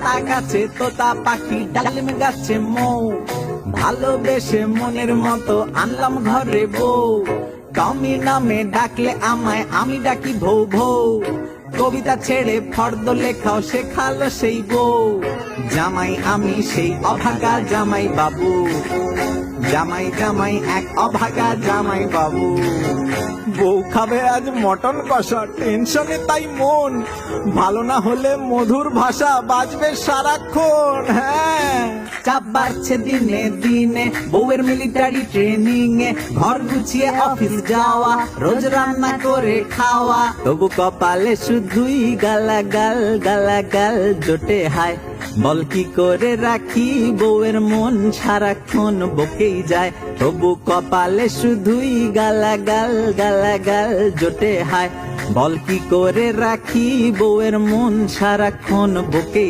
কলা গাছে তোতা পাখি, ডালিম গাছে মৌ, ভালোবেসে মনের মতো আনলাম ঘরে বউ। টমি নামে ডাকলে আমায় আমি ডাকি ভৌ ভৌ, কবিতা ছেড়ে ফর্দ লেখাও শেখালো সেই বউ। জামাই আমি সেই অভাগা জামাই বাবু, জামাই জামাই এক অভাগা জামাই বাবু। বউ খাবে আজ মটন কষা, টেনশনে তাই মন, ভালো না হলে মধুর ভাষা বাজবে সারাক্ষণ। হ্যাঁ, চাপ বাড়ছে দিনে দিনে, বউয়ের মিলিটারি ট্রেনিং এ, ঘর গুছিয়ে অফিস যাওয়া, রোজ রান্না করে খাওয়া, তবু কপালে শুধুই গালাগাল গালাগাল জোটে। হায় বল কি করে রাখি বউয়ের মন, সারাক্ষণ বকেই যায়, তবু কপালে শুধুই গালাগাল গালাগাল জোটে। হায় বল কি করে রাখি বউয়ের মন, সারাক্ষণ বকেই